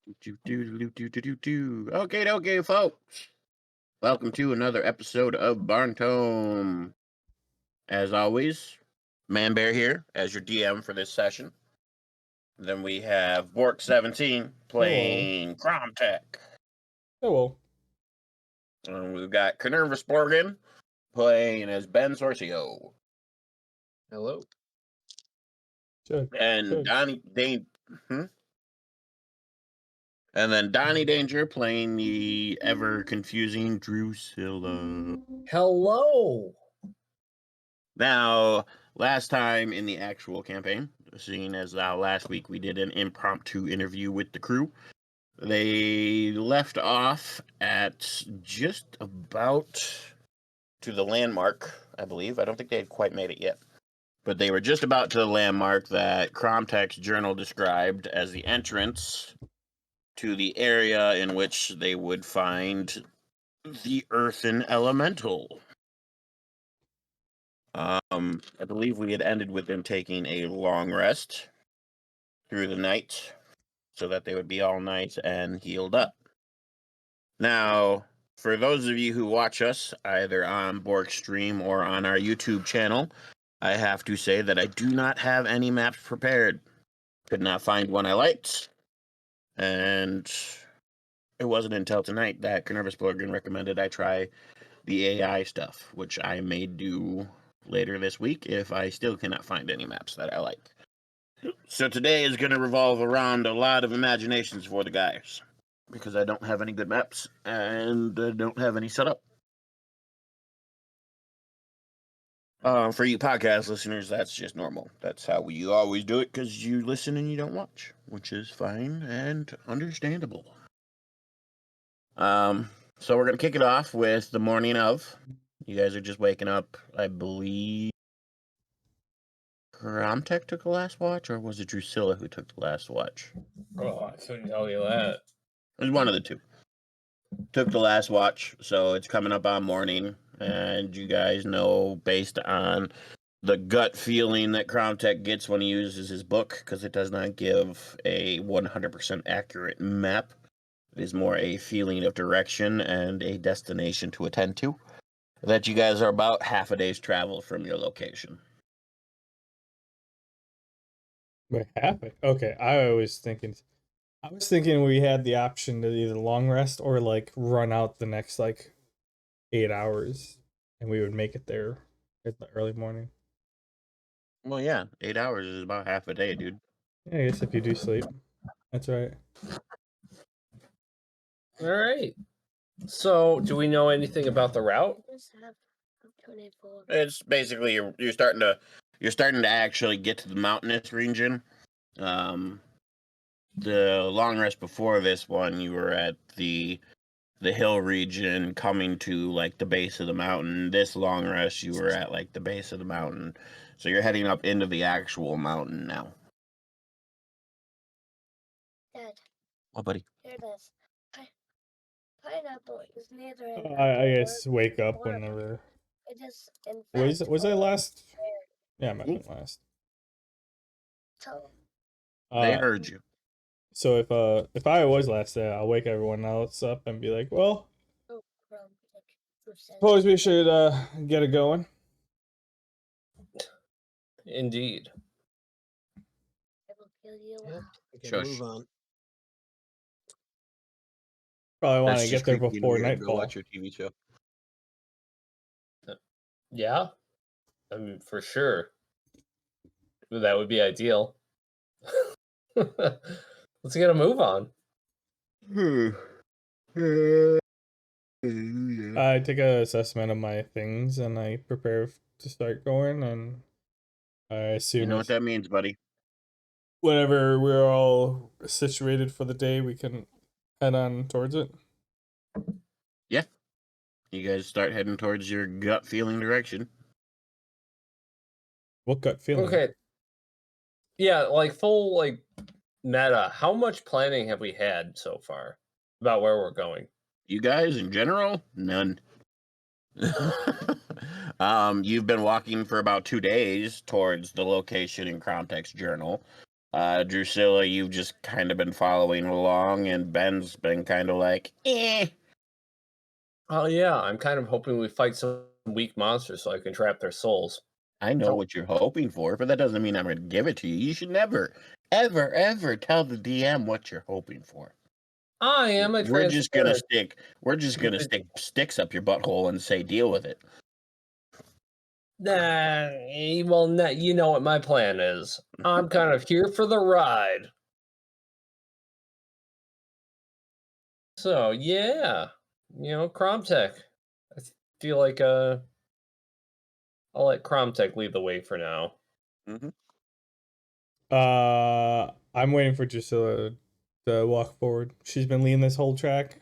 Okay, folks. Welcome to another episode of Barntome. As always, Man Bear here as your DM for this session. Then we have Bork17 playing Kromteck. Hello. And we've got Kernervus playing as Ben Sorcio. Hello. And Donnie Dane. And then Donnie Danger playing the ever confusing Drusilla. Hello. Now, last time in the actual campaign, seeing as last week we did an impromptu interview with the crew, they left off at just about to the landmark, I believe. I don't think they had quite made it yet. But they were just about to the landmark that Kromteck's journal described as the entrance to the area in which they would find the earthen elemental. I believe we had ended with them taking a long rest through the night so that they would be all night and healed up. Now, for those of you who watch us either on Bork's stream or on our YouTube channel, I have to say that I do not have any maps prepared. Could not find one I liked, and it wasn't until tonight that Kernervus recommended I try the AI stuff, which I may do later this week if I still cannot find any maps that I like. So today is going to revolve around a lot of imaginations for the guys, because I don't have any good maps and I don't have any set up. For you podcast listeners, that's just normal. That's how we always do it, because you listen and you don't watch, which is fine and understandable. So we're going to kick it off with the morning of. You guys are just waking up, I believe. Kromteck took the last watch, or was it Drusilla who took the last watch? Oh, I couldn't tell you that. It was one of the two. Took the last watch, so it's coming up on morning, and you guys know, based on the gut feeling that Kromteck gets when he uses his book, because it does not give a 100% accurate map. It is more a feeling of direction and a destination to attend to, that you guys are about half a day's travel from your location. Wait, half it? Okay, I was thinking we had the option to either long rest or like run out the next like 8 hours, and we would make it there in the early morning. Well, yeah, 8 hours is about half a day, dude. Yeah, I guess if you do sleep, that's right. All right. So, do we know anything about the route? It's basically you're starting to actually get to the mountainous region. The long rest before this one, you were at the hill region, coming to like the base of the mountain. This long rest, you were at like the base of the mountain, so you're heading up into the actual mountain now. Dad. What, buddy? Here it is. Pineapple is neither an I guess wake up whenever. It is in fact. Was I last? Yeah, I might have been last. So. They heard you. So if I was last day, I'll wake everyone else up and be like, well, suppose we should get it going. Indeed. I will kill you. Yep. Shush. Move on. Probably want to That's get just there creepy and before weird. Go nightfall. watch your TV show. Yeah. I mean, for sure. That would be ideal. Let's get a move on. I take an assessment of my things and I prepare to start going, and I assume You know what that means, buddy. whenever we're all situated for the day, we can head on towards it. Yeah. You guys start heading towards your gut feeling direction. What gut feeling? Okay. Yeah, like full like meta. How much planning have we had so far about where we're going? You guys, in general, none. You've been walking for about 2 days towards the location in Kromteck's journal. Drusilla, you've just kind of been following along, and Ben's been kind of like, eh. Oh yeah, I'm kind of hoping we fight some weak monsters so I can trap their souls. I know Oh. what you're hoping for, but that doesn't mean I'm going to give it to you. You should never, ever tell the DM what you're hoping for. I am a We're just gonna transparent. stick sticks up your butthole and say deal with it. Nah, well, nah, you know what my plan is. I'm kind of here for the ride. So yeah, Kromteck. I feel like I'll let Kromteck lead the way for now. Mm-hmm. I'm waiting for Drusilla to walk forward. She's been leading this whole track.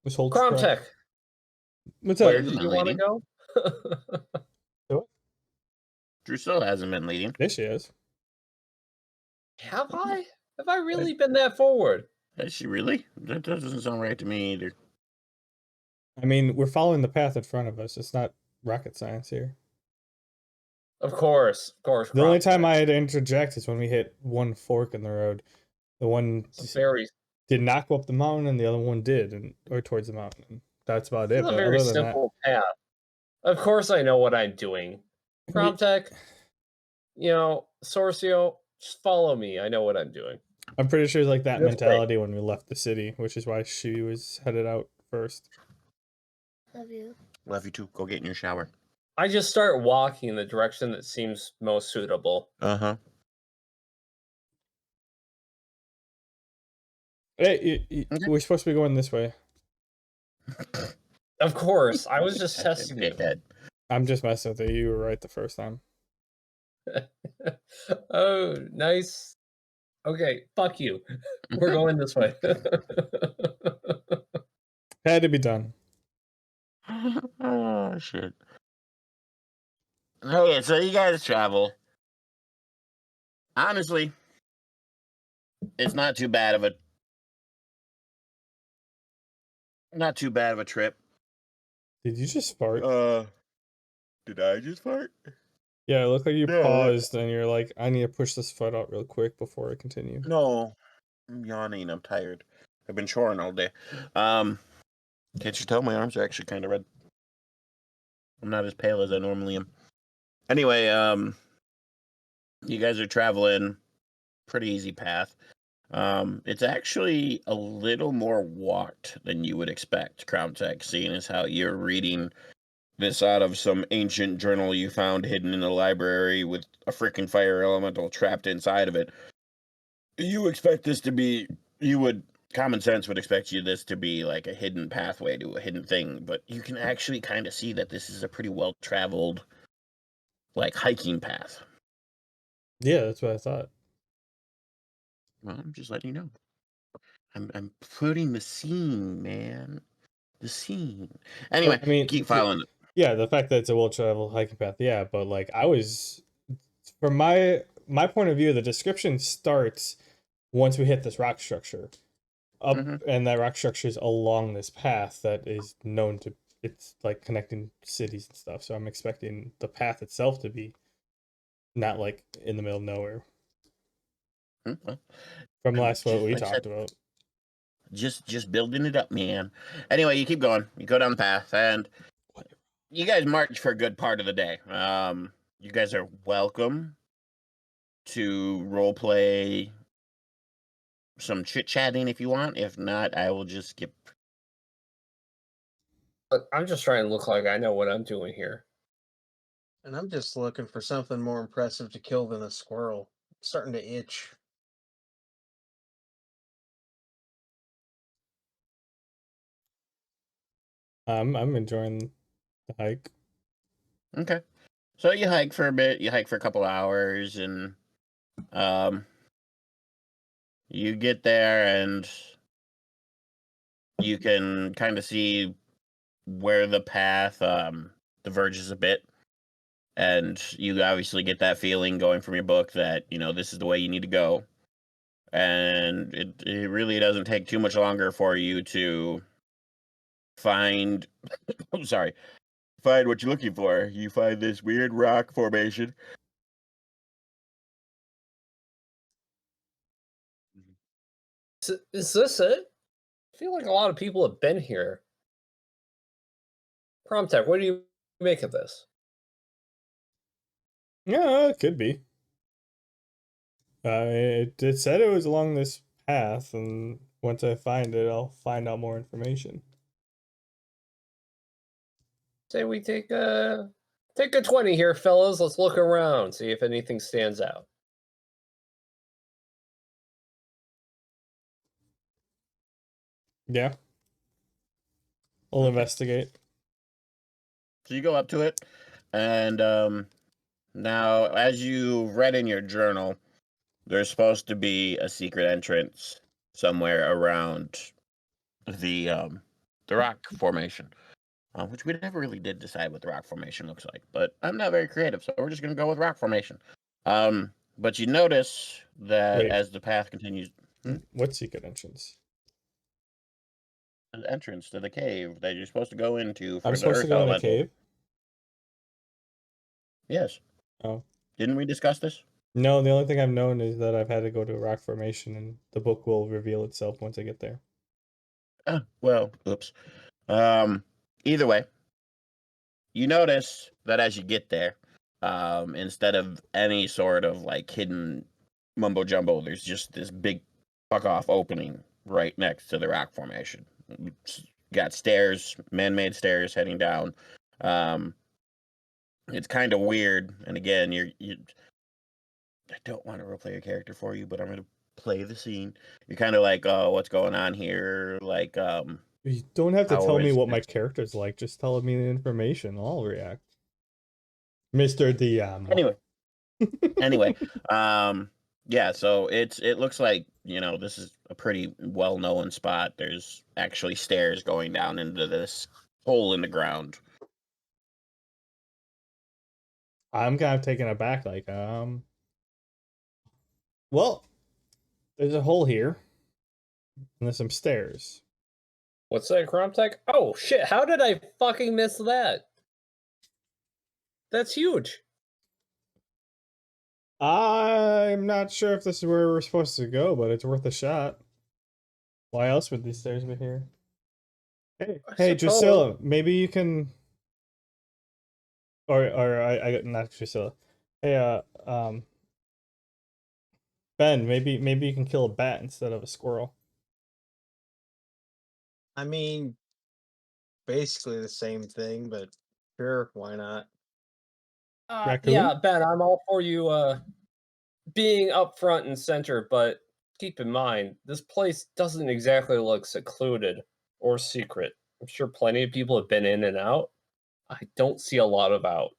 This whole track. Kromteck, What's where up? did you Not want to leading. go? Drusilla hasn't been leading. There she is. Have I? Have I really been that forward? Is she really? That doesn't sound right to me either. I mean, we're following the path in front of us. It's not rocket science here. Of course. The only time I had to interject is when we hit one fork in the road. The one very did not go up the mountain, and the other one did, or towards the mountain. That's about it. It's a But very other than simple path. Of course, I know what I'm doing. Kromteck, Sorcio, just follow me. I know what I'm doing. I'm pretty sure it's like that This way. mentality when we left the city, which is why she was headed out first. Love you. Love you too. Go get in your shower. I just start walking in the direction that seems most suitable. Uh-huh. Hey, Okay. we're supposed to be going this way. Of course, I was just testing you. Dickhead. I'm just messing with you. You were right the first time. Oh, nice. Okay, fuck you. We're going this way. Had to be done. Oh, shit. Okay, so you guys travel. Honestly, it's not too bad of a trip. Did you just fart? Did I just fart? Yeah, it looked like you No. paused and you're like, I need to push this foot out real quick before I continue. No. I'm yawning. I'm tired. I've been choring all day. Can't you tell my arms are actually kind of red? I'm not as pale as I normally am. Anyway, you guys are traveling pretty easy path. It's actually a little more walked than you would expect, Kromteck, seeing as how you're reading this out of some ancient journal you found hidden in the library with a freaking fire elemental trapped inside of it. You expect this to be, common sense would expect this to be like a hidden pathway to a hidden thing, but you can actually kind of see that this is a pretty well-traveled, like, hiking path. Yeah, that's what I thought. Well, I'm just letting you know. I'm putting the scene, man. The scene. Anyway, I mean, keep following it. Yeah, the fact that it's a well-traveled hiking path, yeah, but like I was, from my point of view, the description starts once we hit this rock structure, up, and that rock structure is along this path that is known to, it's like connecting cities and stuff. So I'm expecting the path itself to be not like in the middle of nowhere. Well, From last what we like I talked said, about. Just building it up, man. Anyway, you keep going. You go down the path, and you guys march for a good part of the day. You guys are welcome to role play some chit chatting if you want. If not, I will just skip. But I'm just trying to look like I know what I'm doing here. And I'm just looking for something more impressive to kill than a squirrel. It's starting to itch. I'm enjoying the hike. Okay. So you hike for a bit. You hike for a couple hours, and you get there, and you can kind of see where the path diverges a bit. And you obviously get that feeling going from your book that, this is the way you need to go. And it really doesn't take too much longer for you to find, find what you're looking for. You find this weird rock formation. Is this it? I feel like a lot of people have been here. Kromteck, what do you make of this? Yeah, it could be. It said it was along this path, and once I find it, I'll find out more information. Say we take a 20 here, fellas. Let's look around, see if anything stands out. Yeah. We'll investigate. So you go up to it, and now, as you read in your journal, there's supposed to be a secret entrance somewhere around the rock formation, which we never really did decide what the rock formation looks like. But I'm not very creative, so we're just gonna go with rock formation. But you notice that Wait. as the path continues, What secret entrance? the entrance to the cave that you're supposed to go into for I'm the supposed to Earth go in a Elemental. cave? Yes. Oh. Didn't we discuss this? No, the only thing I've known is that I've had to go to a rock formation, and the book will reveal itself once I get there. Well, oops. Either way, you notice that as you get there, instead of any sort of like hidden mumbo jumbo, there's just this big fuck off opening right next to the rock formation. It's got stairs, man-made stairs heading down. It's kind of weird, and again, I don't want to roleplay your character for you, but I'm gonna play the scene. You're kind of like, oh, what's going on here? Like, You don't have to how tell me is what my this? character's like. Just tell me the information. I'll react. Mr. DM. Anyway, yeah. So it looks like this is a pretty well known spot. There's actually stairs going down into this hole in the ground. I'm kind of taken aback. Like, well, there's a hole here, and there's some stairs. What's that, Kromteck? Oh shit! How did I fucking miss that? That's huge. I'm not sure if this is where we're supposed to go, but it's worth a shot. Why else would these stairs be here? Hey, I hey, suppose. Drusilla, maybe you can, or I not Drusilla. Hey, Ben, maybe you can kill a bat instead of a squirrel. I mean, basically the same thing, but sure, why not? Raccoon? Yeah, Ben, I'm all for you being up front and center, but keep in mind, this place doesn't exactly look secluded or secret. I'm sure plenty of people have been in and out. I don't see a lot of out.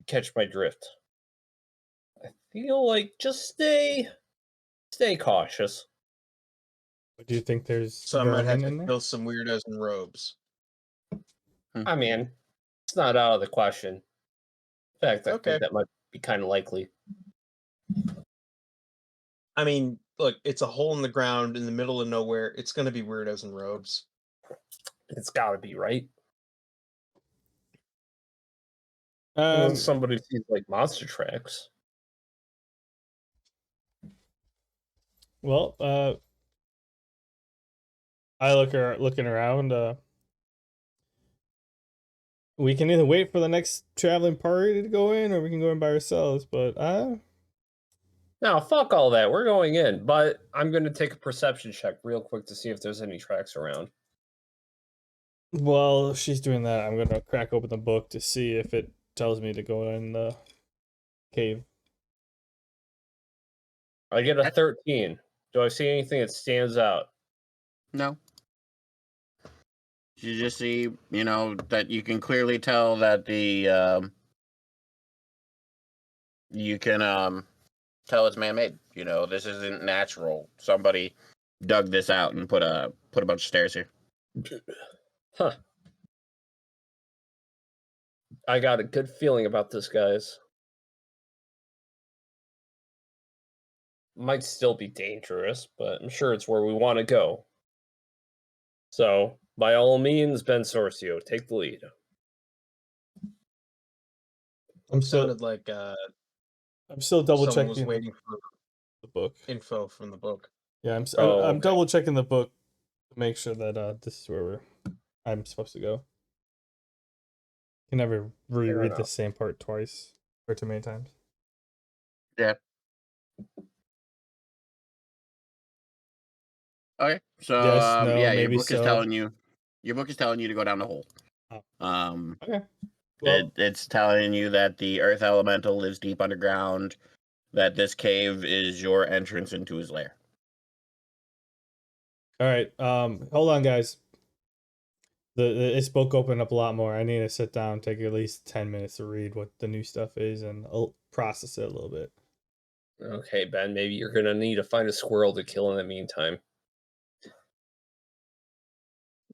Catch my drift. I feel like just stay cautious. Do you think there's So I might have vermin to in there? kill some weirdos in robes. I mean, it's not out of the question. In fact, I Okay. think that might be kind of likely. I mean, look, it's a hole in the ground in the middle of nowhere. It's going to be weirdos in robes. It's got to be, right? Um, Somebody sees like monster tracks. well, I looking around. We can either wait for the next traveling party to go in, or we can go in by ourselves. But Now, fuck all that. We're going in, but I'm going to take a perception check real quick to see if there's any tracks around. while she's doing that, I'm gonna crack open the book to see if it tells me to go in the cave. I get a 13. Do I see anything that stands out? No. You just see, that you can clearly tell that you can tell it's man-made. This isn't natural. Somebody dug this out and put a bunch of stairs here. Huh. I got a good feeling about this, guys. Might still be dangerous, but I'm sure it's where we want to go. So, by all means, Ben Sorcio, take the lead. I'm still Sounded like I'm still double someone was checking waiting for the book. info from the book. Yeah, Oh, I'm okay. double checking the book to make sure that this is where I'm supposed to go. Can never reread the enough. same part twice or too many times. Yeah. Okay. So Yes, no, yeah, maybe so. your book is telling you to go down the hole. Oh. Um, Okay. Well, it's telling you that the earth elemental lives deep underground, that this cave is your entrance into his lair. all right. Hold on, guys. This book opened up a lot more. I need to sit down, take at least 10 minutes to read what the new stuff is, and I'll process it a little bit. Okay, Ben, maybe you're gonna need to find a squirrel to kill in the meantime.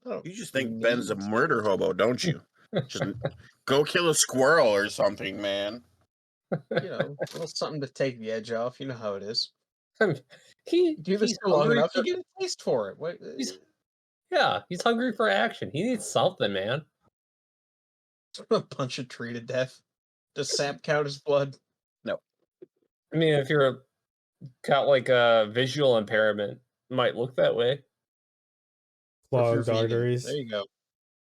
Oh, You just think neat. Ben's a murder hobo, don't you? Just go kill a squirrel or something, man. You know, a little something to take the edge off. You know how it is. he Do this he's for long hungry enough, for, you get a taste for it. What? he's yeah, he's hungry for action. He needs something, man. A punch a tree to death. Does sap count as blood? No. I mean, if you're got like a visual impairment, it might look that way. Or if you're Clogged vegan. arteries. There you go.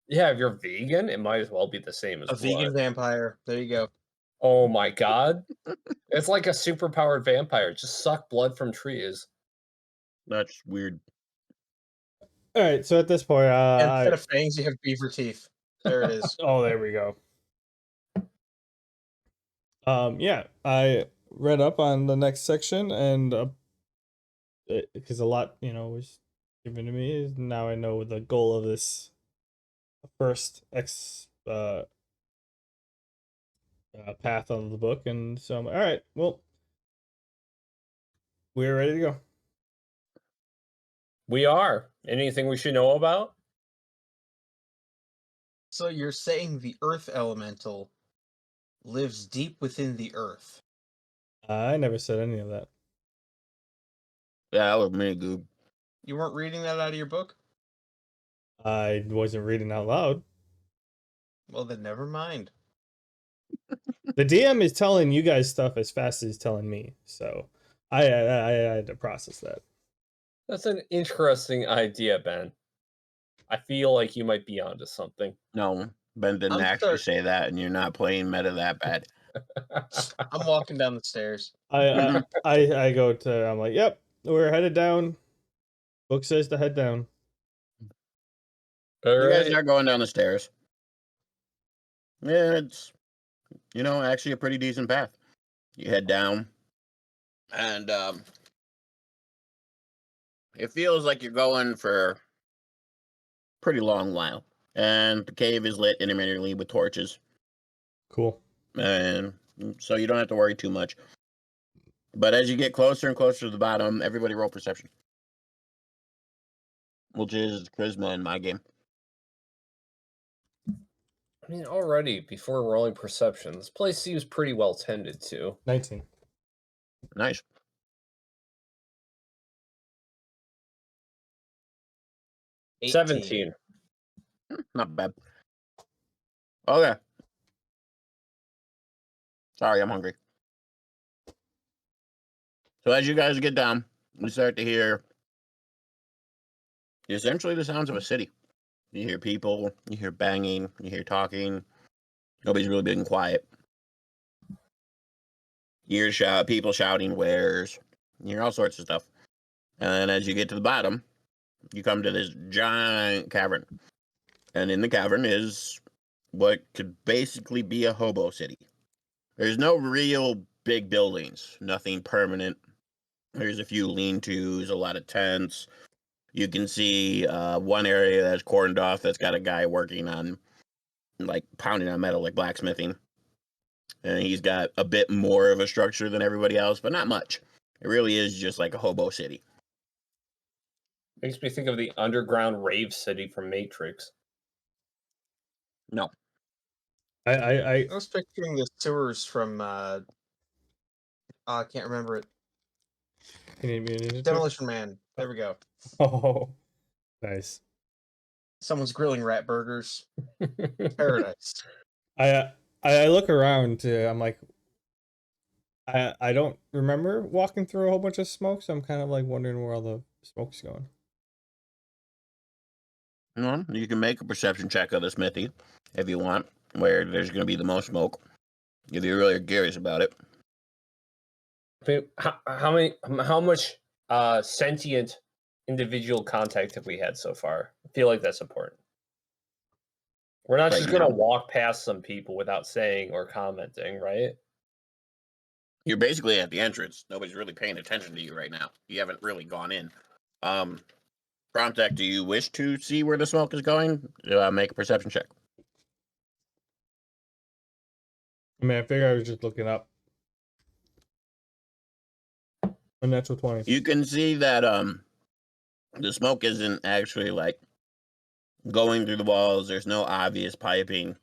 Yeah, if you're vegan, it might as well be the same as A blood. vegan vampire. There you go. Oh my god. It's like a superpowered vampire. Just suck blood from trees. That's weird. All right, so at this point, And instead of fangs, you have beaver teeth. There it is. oh, there we go. Yeah, I read up on the next section, and because a lot, was given to me. Now I know the goal of this first path of the book, and so all right. Well, we're ready to go. We are. Anything we should know about? So you're saying the earth elemental lives deep within the earth. I never said any of that. Yeah, that was me, Goob. You weren't reading that out of your book? I wasn't reading out loud. Well, then never mind. The DM is telling you guys stuff as fast as he's telling me, so I had to process that. That's an interesting idea, Ben. I feel like you might be onto something. No, Ben didn't I'm actually start- say that, and you're not playing meta that bad. I'm walking down the stairs. I go to. I'm like, yep, we're headed down. Book says to head down. All You guys right. are going down the stairs. Yeah, it's actually a pretty decent path. You head down, and it feels like you're going for a pretty long while. And the cave is lit intermittently with torches, Cool. and so you don't have to worry too much. But as you get closer and closer to the bottom, everybody roll perception, which is charisma in my game. I mean, already before rolling perception, this place seems pretty well tended to. 19. Nice. $18. 17. Not bad. Okay. Sorry, I'm hungry. So as you guys get down, you start to hear essentially the sounds of a city. You hear people, you hear banging, you hear talking. Nobody's really being quiet. You hear people shouting wares. You hear all sorts of stuff. And then as you get to the bottom, you come to this giant cavern. And in the cavern is what could basically be a hobo city. There's no real big buildings, nothing permanent. There's a few lean-tos, a lot of tents. You can see one area that's cordoned off that's got a guy working on, like, pounding on metal, like blacksmithing. And he's got a bit more of a structure than everybody else, but not much. It really is just like a hobo city. Makes me think of the underground rave city from Matrix. No. I I was picturing the sewers from I can't remember it. you need me to check? Demolition Man. There we go. Oh, nice. Someone's grilling rat burgers. Paradise. I look around. I'm like, I don't remember walking through a whole bunch of smoke, so I'm kind of like wondering where all the smoke's going. Well, you can make a perception check of the smithy if you want, where there's going to be the most smoke. If you're really curious about it. I mean, how much sentient individual contact have we had so far? I feel like that's important. We're not Right just gonna now? walk past some people without saying or commenting, right? You're basically at the entrance. Nobody's really paying attention to you right now. You haven't really gone in. Kromteck, do you wish to see where the smoke is going? Make a perception check. I mean, I figure I was just looking up. A natural 20. You can see that the smoke isn't actually like going through the walls. There's no obvious piping.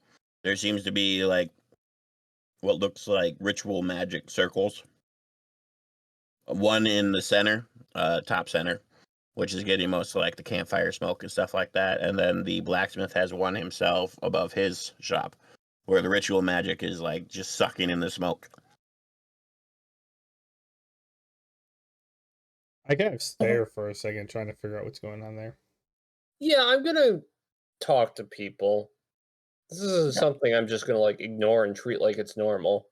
There seems to be like what looks like ritual magic circles. One in the center, top center, which is getting most of like the campfire smoke and stuff like that. And then the blacksmith has one himself above his shop, where the ritual magic is like just sucking in the smoke. I kind of stare for a second, trying to figure out what's going on there. Yeah, I'm gonna talk to people. This isn't something I'm just gonna like ignore and treat like it's normal.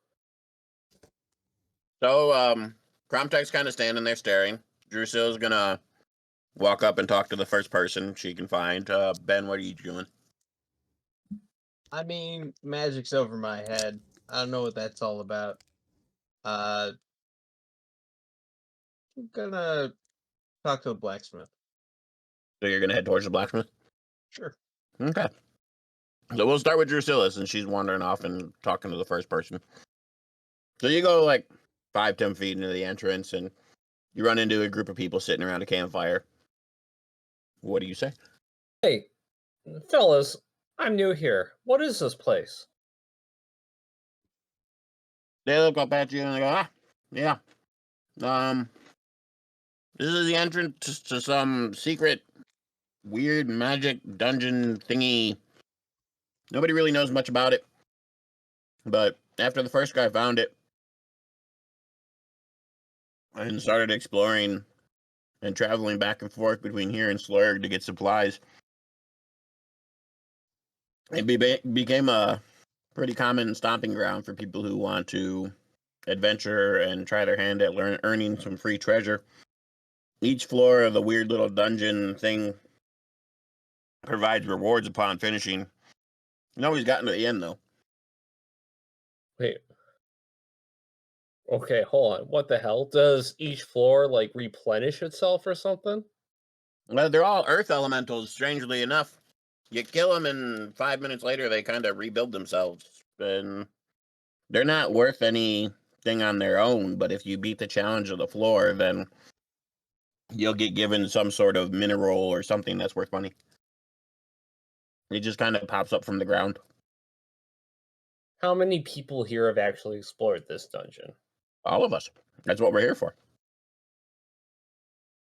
So, Kromtek's kind of standing there staring. Drusil's gonna walk up and talk to the first person she can find. Ben, what are you doing? I mean, magic's over my head. I don't know what that's all about. I'm gonna talk to the blacksmith. So you're gonna head towards the blacksmith? Sure. Okay. So we'll start with Drusilla since she's wandering off and talking to the first person. So you go like 5-10 feet into the entrance and you run into a group of people sitting around a campfire. What do you say? Hey, fellas, I'm new here. What is this place? They look up at you and they go, yeah. This is the entrance to some secret, weird magic dungeon thingy. Nobody really knows much about it. But after the first guy found it and started exploring and traveling back and forth between here and Slurg to get supplies, it became a pretty common stomping ground for people who want to adventure and try their hand at earning some free treasure. Each floor of the weird little dungeon thing provides rewards upon finishing. Nobody's gotten to the end, though. Wait. Okay, hold on. What the hell? Does each floor like replenish itself or something? Well, they're all earth elementals, strangely enough. You kill them, and 5 minutes later, they kind of rebuild themselves. And they're not worth anything on their own, but if you beat the challenge of the floor, then you'll get given some sort of mineral or something that's worth money. It just kind of pops up from the ground. How many people here have actually explored this dungeon? All of us. That's what we're here for.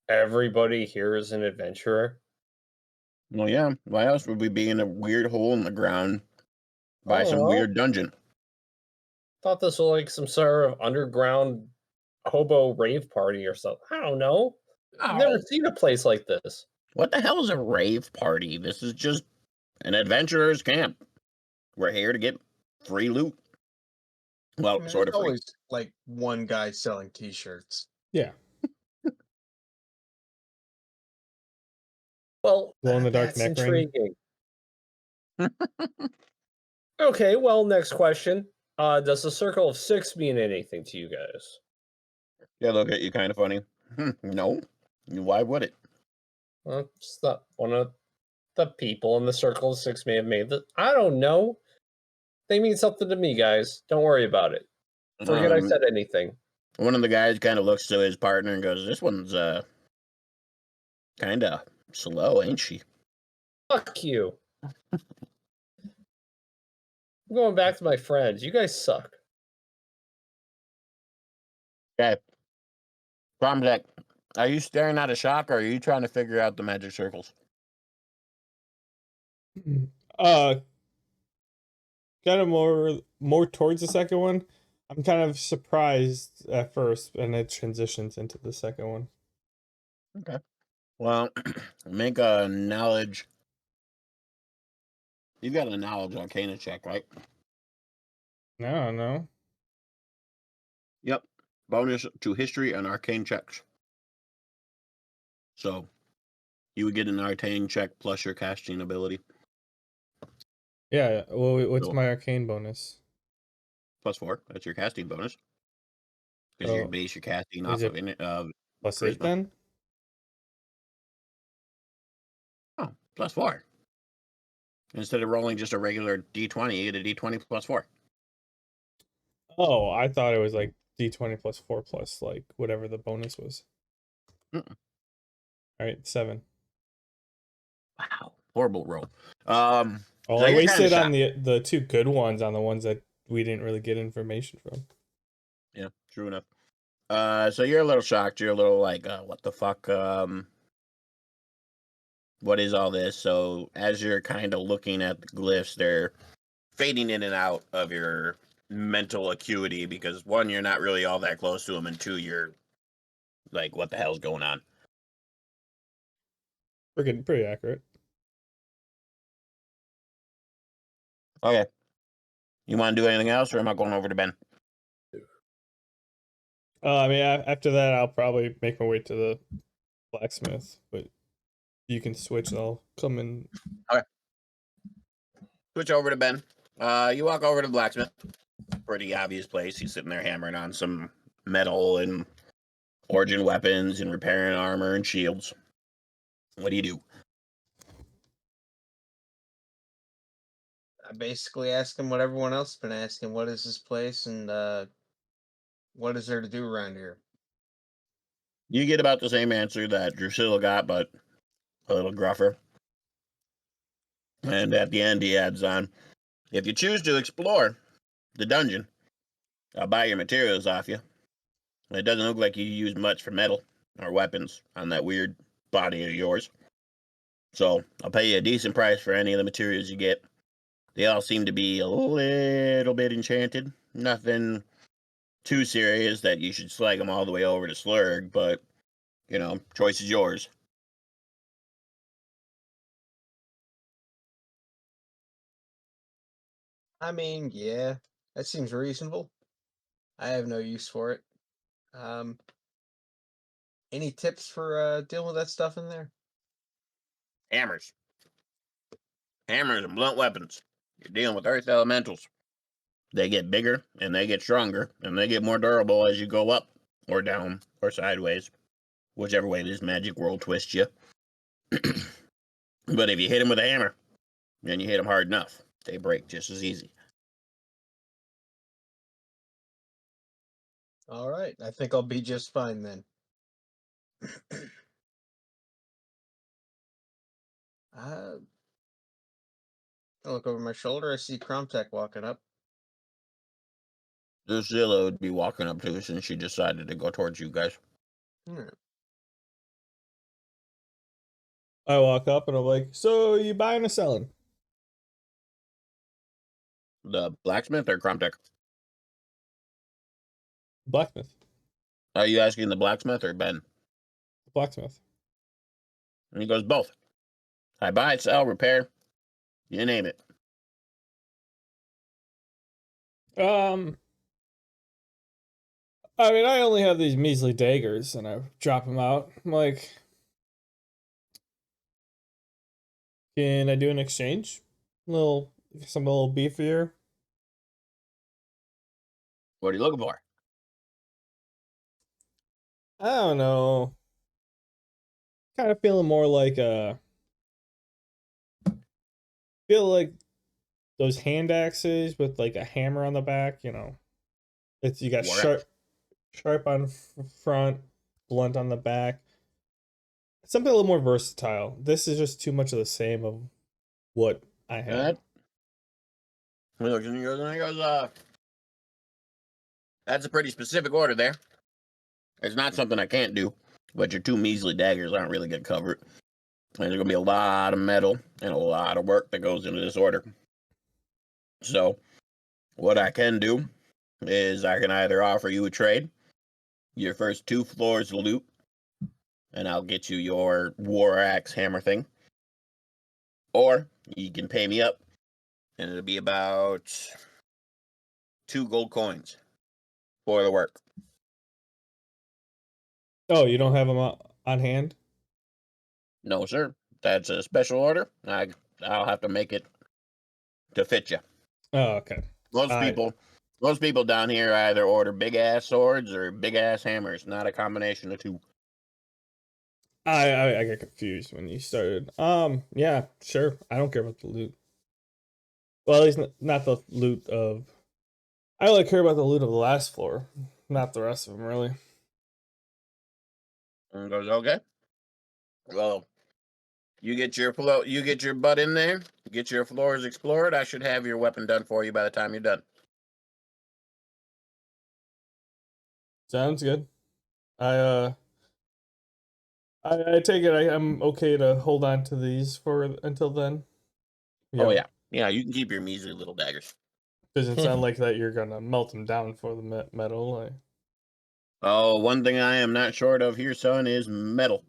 Everybody here is an adventurer. Well, yeah. Why else would we be in a weird hole in the ground by some Oh. weird dungeon? Thought this was like some sort of underground hobo rave party or something. I don't know. I've never Oh, seen a place like this. what the hell is a rave party? This is just an adventurer's camp. We're here to get free loot. I Well, mean, sort there's of free. always like one guy selling T-shirts. Yeah. Well, Glow-in-the-dark that's neck ring. intriguing. Okay, well, next question. Does the circle of 6 mean anything to you guys? Yeah, look at you kind of funny. No. Why would it? Well, just thought one of the people in the circle of 6 may have made that. I don't know. They mean something to me, guys. Don't worry about it. Forget I said anything. One of the guys kind of looks to his partner and goes, "This one's kind of slow, ain't she?" Fuck you. I'm going back to my friends. You guys suck. Okay. Kromteck, are you staring out of shock or are you trying to figure out the magic circles? Kind of more towards the second one. I'm kind of surprised at first, and it transitions into the second one. Okay. Well, make a knowledge. You've got a knowledge arcana check, right? No, no. Yep. Bonus to history and arcane checks. So you would get an arcane check plus your casting ability. Yeah. Well, what's So my arcane bonus? +4. That's your casting bonus. Because you Oh, base your casting is off of it +8 charisma. then? Oh, +4. Instead of rolling just a regular d20, you get a d20 +4. Oh, I thought it was like d20 +4 plus like whatever the bonus was. Mm-mm. All right, 7. Wow. Horrible roll. Oh, So I you're kind of wasted on shocked. the two good ones on the ones that we didn't really get information from. Yeah, true enough. So you're a little shocked. You're a little like, what the fuck? What is all this? So as you're kind of looking at the glyphs, they're fading in and out of your mental acuity because one, you're not really all that close to them, and two, you're like, what the hell's going on? Pretty accurate. Okay. You want to do anything else, or am I going over to Ben? I mean, after that, I'll probably make my way to the blacksmith, but you can switch. And I'll come in. Okay. Switch over to Ben. You walk over to the blacksmith. Pretty obvious place. He's sitting there hammering on some metal and origin weapons and repairing armor and shields. What do you do? I basically ask him what everyone else has been asking. What is this place, and what is there to do around here? You get about the same answer that Drusilla got, but a little gruffer. And at the end, he adds on, if you choose to explore the dungeon, I'll buy your materials off you. It doesn't look like you use much for metal or weapons on that weird body of yours. So I'll pay you a decent price for any of the materials you get. They all seem to be a little bit enchanted. Nothing too serious that you should slag them all the way over to Slurg, but, choice is yours. I mean, yeah, that seems reasonable. I have no use for it. Any tips for dealing with that stuff in there? Hammers. Hammers and blunt weapons. You're dealing with earth elementals. They get bigger, and they get stronger, and they get more durable as you go up, or down, or sideways. Whichever way this magic world twists you. But if you hit them with a hammer, then you hit them hard enough, they break just as easy. All right, I think I'll be just fine then. I look over my shoulder. I see Kromteck walking up. Drusilla would be walking up to us, and she decided to go towards you guys. Hmm. I walk up and I'm like, "So you buying or selling?" The blacksmith or Kromteck? Blacksmith. Are you asking the blacksmith or Ben? Blacksmith. And he goes, both. I buy, sell, repair, you name it. I mean, I only have these measly daggers, and I drop them out. I'm like, can I do an exchange? Some a little beefier. What are you looking for? I don't know. Kind of feeling more like feel like those hand axes with like a hammer on the back. It's you got War axe? sharp on front, blunt on the back. Something a little more versatile. This is just too much of the same of what I have. He looks and he goes, that's a pretty specific order there. It's not something I can't do, but your two measly daggers aren't really going to cover it. And there's going to be a lot of metal and a lot of work that goes into this order. So, what I can do is I can either offer you a trade, your first 2 floors loot, and I'll get you your war axe hammer thing, or you can pay me up, and it'll be about 2 gold coins for the work. Oh, you don't have them on hand? No, sir. That's a special order. I'll have to make it to fit you. Oh, okay. Most people down here either order big ass swords or big ass hammers, not a combination of 2. I got confused when you started. Yeah, sure. I don't care about the loot. Well, at least not the loot of. I only care about the loot of the last floor, not the rest of them, really. And goes, okay. Well, you get your butt in there, get your floors explored. I should have your weapon done for you by the time you're done. Sounds good. I take it I'm okay to hold on to these for until then. Oh yeah, you can keep your measly little daggers. Doesn't sound like that you're gonna melt them down for the metal. Oh, one thing I am not short of here, son, is metal.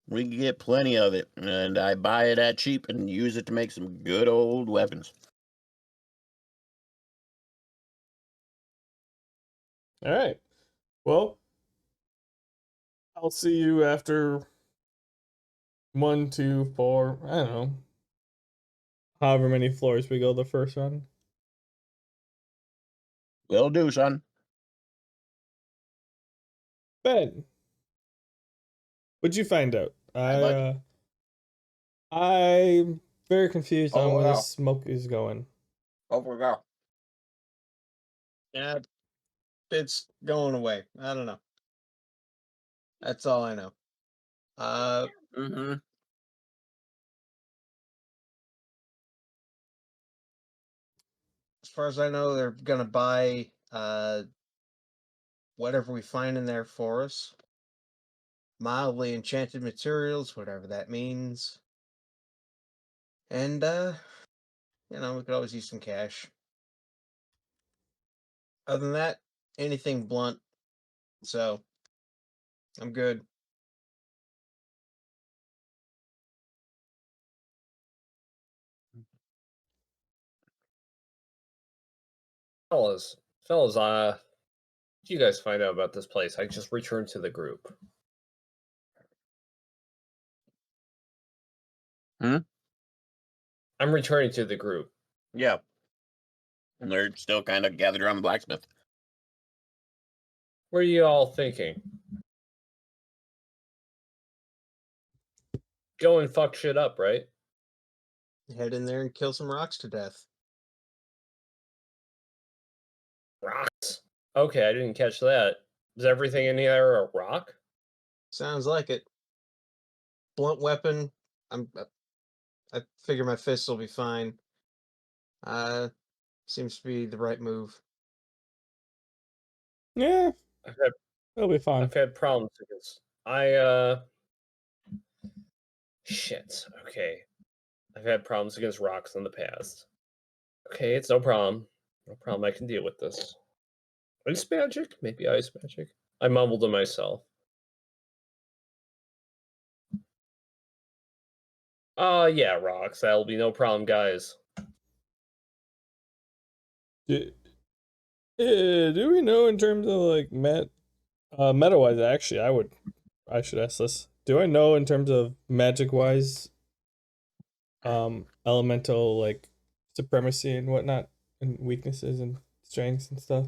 We can get plenty of it, and I buy it at cheap and use it to make some good old weapons. All right. Well, I'll see you after 1, 2, 4. I don't know. However many floors we go the first run. Will do, son. Ben, what'd you find out? I'm very confused on where this smoke is going. Over we go. Yeah, it's going away. I don't know. That's all I know. Mm-hmm. As far as I know, they're gonna buy whatever we find in there for us. Mildly enchanted materials, whatever that means. And we could always use some cash. Other than that, anything blunt. So I'm good. Fellas, what did you guys find out about this place? I just returned to the group. Hmm? I'm returning to the group. Yeah. And they're still kind of gathered around the blacksmith. What are you all thinking? Go and fuck shit up, right? Head in there and kill some rocks to death. Rocks. Okay, I didn't catch that. Is everything in here a rock? Sounds like it. Blunt weapon. I figure my fists will be fine. Seems to be the right move. Yeah, it'll be fun. I've had problems against shit. Okay. I've had problems against rocks in the past. Okay, it's no problem. No problem, I can deal with this. Ice magic? Maybe ice magic. I mumbled to myself. Yeah, rocks. That'll be no problem, guys. Do we know in terms of like meta wise? Actually, I should ask this. Do I know in terms of magic wise, elemental like supremacy and whatnot, and weaknesses and strengths and stuff?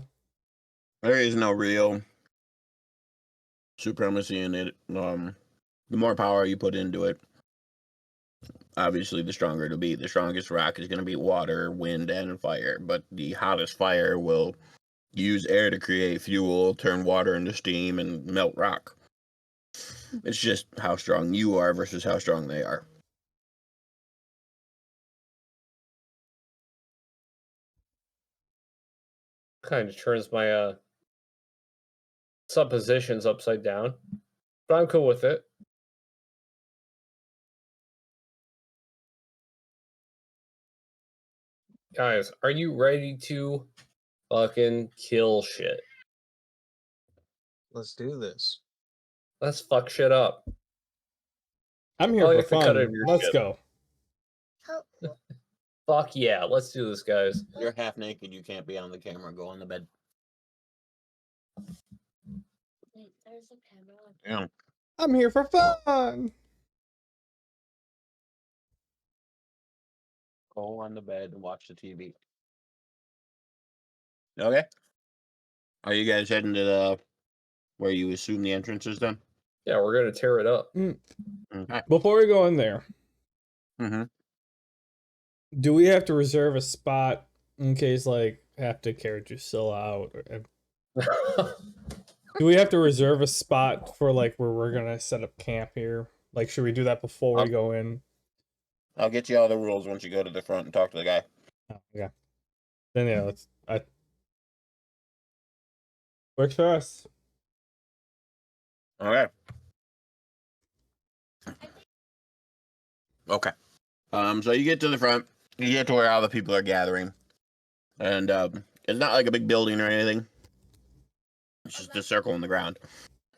There is no real supremacy in it. The more power you put into it, obviously the stronger it'll be. The strongest rock is going to be water, wind, and fire, but the hottest fire will use air to create fuel, turn water into steam, and melt rock. It's just how strong you are versus how strong they are. Kind of turns my suppositions upside down. But I'm cool with it. Guys, are you ready to fucking kill shit. Let's do this. Let's fuck shit up. I'm here Oh, you for have to cut fun. over your Let's ship. go. Helpful. Fuck yeah, let's do this, guys. You're half naked. You can't be on the camera. Go on the bed. Wait, there's a camera on. Yeah. I'm here for fun. Go on the bed and watch the TV. Okay. Are you guys heading to the where you assume the entrance is then? Yeah, we're gonna tear it up. Okay. Before we go in there, Mm-hmm. do we have to reserve a spot in case like half the characters still out? Do we have to reserve a spot for like where we're gonna set up camp here? Like, should we do that before we go in? I'll get you all the rules once you go to the front and talk to the guy. Oh, okay. Then yeah, works for us. Okay. Okay. So you get to the front, you get to where all the people are gathering. And it's not like a big building or anything. It's just a circle in the ground.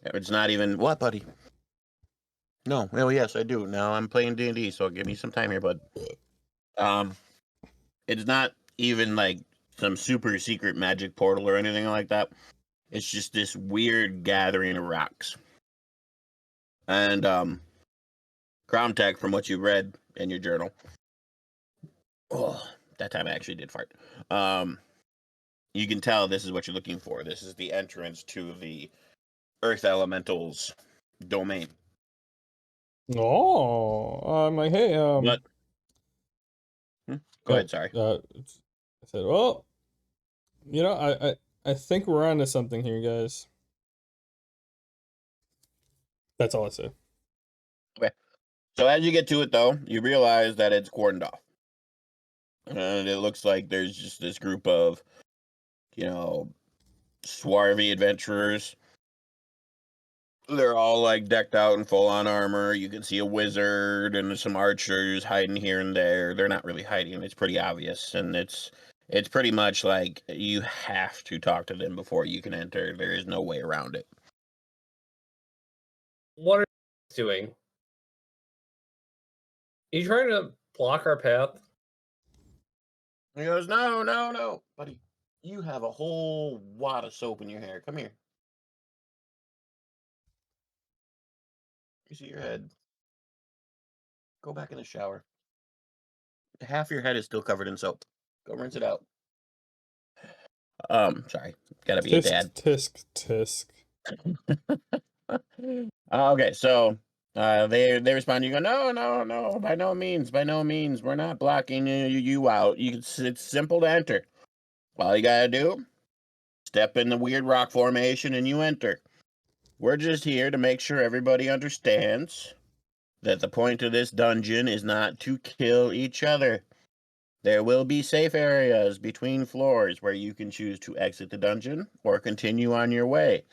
It's not even what, buddy? No, well, yes, I do. Now I'm playing D&D, so give me some time here, bud. It's not even like some super secret magic portal or anything like that. It's just this weird gathering of rocks. And Kromteck, from what you read in your journal. Oh, that time I actually did fart. You can tell this is what you're looking for. This is the entrance to the Earth Elemental's domain. Oh, I'm like, hey, What? Go ahead, sorry. I said, well, I think we're onto something here, guys. That's all I said. Okay. So as you get to it, though, you realize that it's cordoned off. And it looks like there's just this group of, swarthy adventurers. They're all like decked out in full on armor. You can see a wizard and some archers hiding here and there. They're not really hiding. It's pretty obvious. And it's pretty much like you have to talk to them before you can enter. There is no way around it. What are you doing? Are you trying to block our path? He goes, no, buddy. You have a whole wad of soap in your hair. Come here. You see your head. Go back in the shower. Half your head is still covered in soap. Go rinse it out. Sorry. Gotta be a dad. Tisk. Okay, so they respond. You go, no, by no means, we're not blocking you out. It's simple to enter. All you gotta do, step in the weird rock formation and you enter. We're just here to make sure everybody understands that the point of this dungeon is not to kill each other. There will be safe areas between floors where you can choose to exit the dungeon or continue on your way.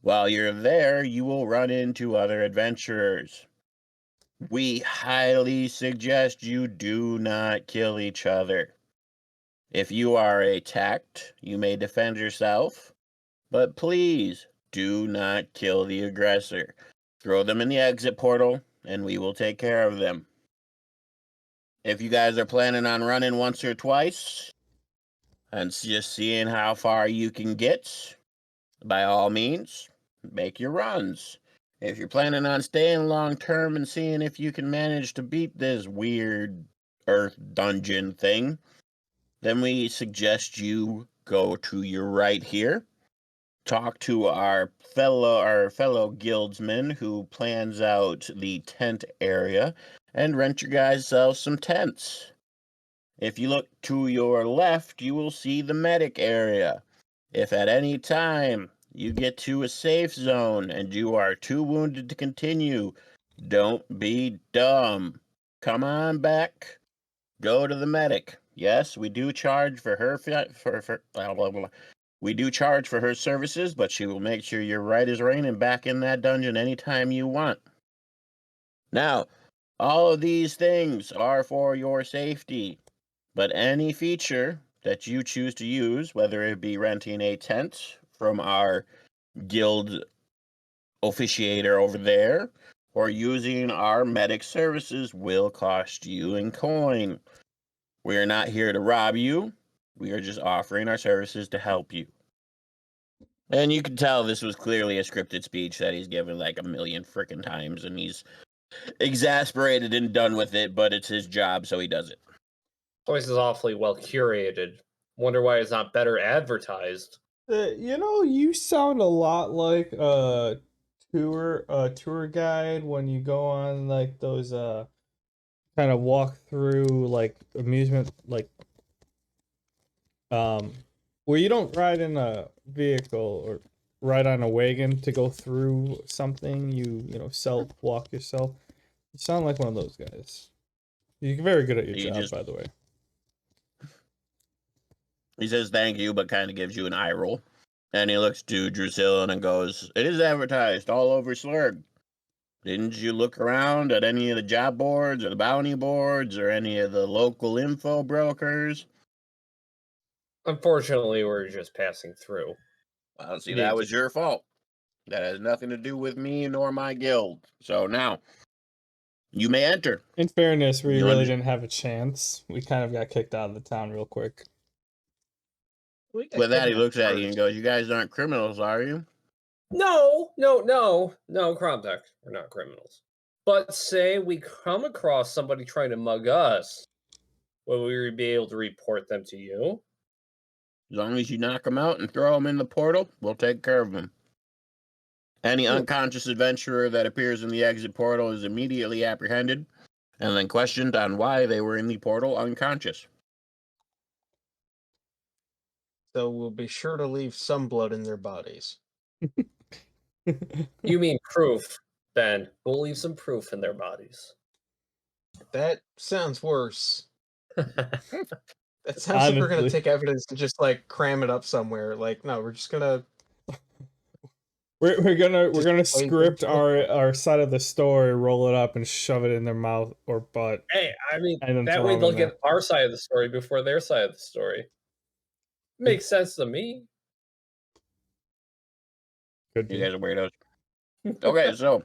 While you're there, you will run into other adventurers. We highly suggest you do not kill each other. If you are attacked, you may defend yourself, but please do not kill the aggressor. Throw them in the exit portal, and we will take care of them. If you guys are planning on running once or twice, and just seeing how far you can get, by all means, make your runs. If you're planning on staying long term and seeing if you can manage to beat this weird Earth dungeon thing, then we suggest you go to your right here. Talk to our fellow guildsman who plans out the tent area and rent your guys selves some tents. If you look to your left, you will see the medic area. If at any time you get to a safe zone and you are too wounded to continue, don't be dumb. Come on back. Go to the medic. Yes, we do charge for her blah, blah, blah. We do charge for her services, but she will make sure you're right as rain and back in that dungeon anytime you want. Now, all of these things are for your safety, but any feature that you choose to use, whether it be renting a tent from our guild officiator over there, or using our medic services, will cost you in coin. We are not here to rob you. We are just offering our services to help you. And you can tell this was clearly a scripted speech that he's given like a million freaking times, and he's exasperated and done with it, but it's his job, so he does it. Place is awfully well curated. Wonder why it's not better advertised. You know, you sound a lot like a tour guide when you go on like those kind of walk through like amusement where you don't ride in a vehicle or ride on a wagon to go through something. You know, self walk yourself. You sound like one of those guys. You're very good at your job, by the way. He says thank you, but kind of gives you an eye roll. And he looks to Drusilla and goes, "It is advertised all over Slurg. Didn't you look around at any of the job boards or the bounty boards or any of the local info brokers?" Unfortunately, we're just passing through. Well, see, that was your fault. That has nothing to do with me nor my guild. So now, you may enter. In fairness, we really didn't have a chance. We kind of got kicked out of the town real quick. With that, he looks at you and goes, "You guys aren't criminals, are you?" No, Kromteck. We're not criminals. But say we come across somebody trying to mug us, will we be able to report them to you? As long as you knock them out and throw them in the portal, we'll take care of them. Any unconscious adventurer that appears in the exit portal is immediately apprehended and then questioned on why they were in the portal unconscious. So we'll be sure to leave some blood in their bodies. You mean proof, Ben. We'll leave some proof in their bodies. That sounds worse. That sounds like we're gonna take evidence and just like cram it up somewhere. Like, no, we're just gonna we're gonna script our side of the story, roll it up, and shove it in their mouth or butt. Hey, I mean, that way they'll get our side of the story before their side of the story. Makes sense to me. Could be. You guys are weirdos. Okay, so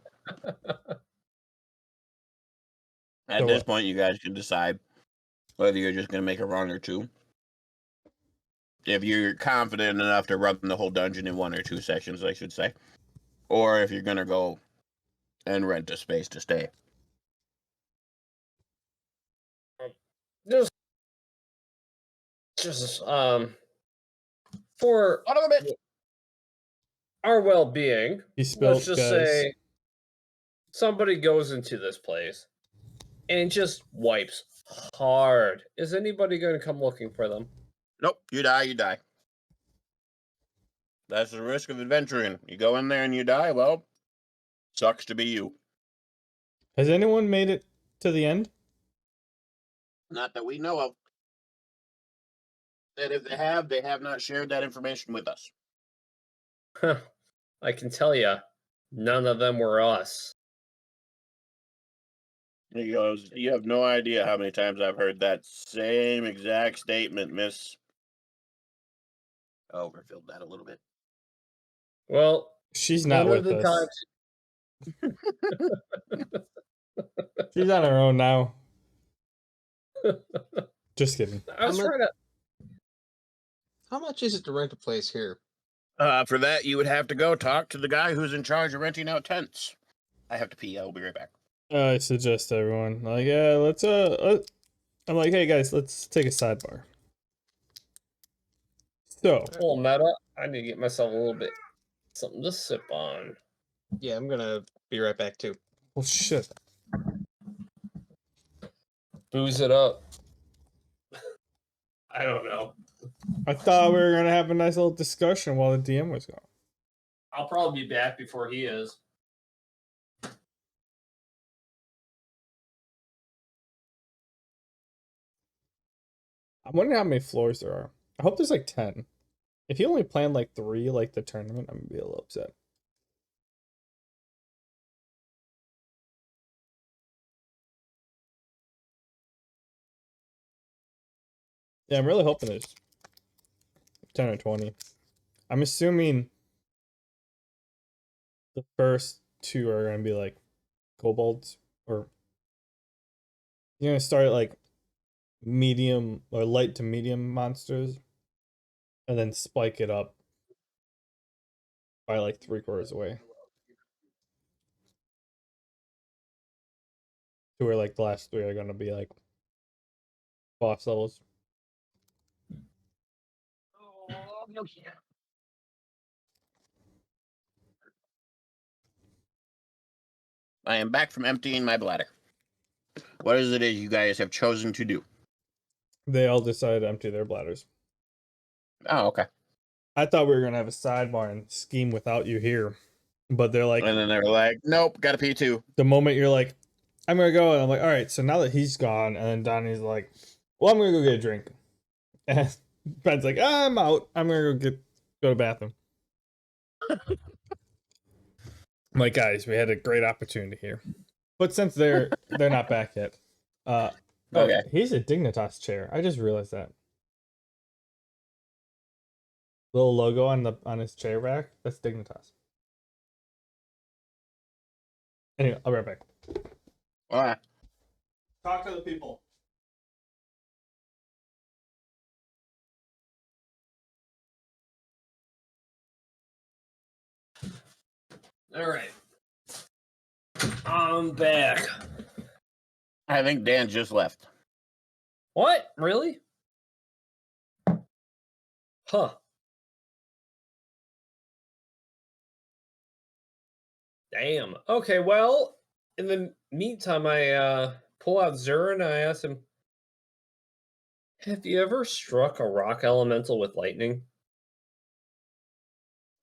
at this point, you guys can decide whether you're just going to make a run or two. If you're confident enough to run the whole dungeon in 1 or 2 sessions, I should say. Or if you're going to go and rent a space to stay. Just for our well-being, let's just say somebody goes into this place and just wipes hard. Is anybody going to come looking for them? Nope, you die. That's the risk of adventuring. You go in there and you die, well, sucks to be you. Has anyone made it to the end? Not that we know of. And if they have not shared that information with us. I can tell you, none of them were us. He goes, "You have no idea how many times I've heard that same exact statement, miss." Overfilled that a little bit. Well, she's not with us. She's on her own now. Just kidding. I was trying to... How much is it to rent a place here? For that, you would have to go talk to the guy who's in charge of renting out tents. I have to pee. I will be right back. I suggest everyone, like, yeah, let's I'm like, hey guys, let's take a sidebar. So, full meta. I need to get myself a little bit something to sip on. Yeah, I'm gonna be right back too. Well, shit. Booze it up. I don't know. I thought we were gonna have a nice little discussion while the DM was gone. I'll probably be back before he is. I'm wondering how many floors there are. I hope there's like 10. If you only planned like 3, like the tournament, I'm gonna be a little upset. Yeah, I'm really hoping there's 10 or 20. I'm assuming the first two are gonna be like kobolds, or you're gonna start at like medium or light to medium monsters, and then spike it up by like 3/4 away to where like the last three are gonna be like boss levels. I am back from emptying my bladder. What is it you guys have chosen to do? They all decided to empty their bladders. Oh, okay. I thought we were gonna have a sidebar and scheme without you here, but they're like, And then they were like, nope, gotta pee too. the moment you're like, I'm gonna go, and I'm like, all right, so now that he's gone, and then Donnie's like, well, I'm gonna go get a drink. And Ben's like, I'm out. I'm gonna go to the bathroom. I'm like, guys, we had a great opportunity here. But since they're not back yet, Okay. he's a Dignitas chair. I just realized that. Little logo on his chair back, that's Dignitas. Anyway, I'll be right back. All right. Talk to the people. All right. I'm back. I think Dan just left. What? Really? Huh. Damn. Okay, well, in the meantime, I pull out Zur and I ask him, have you ever struck a rock elemental with lightning?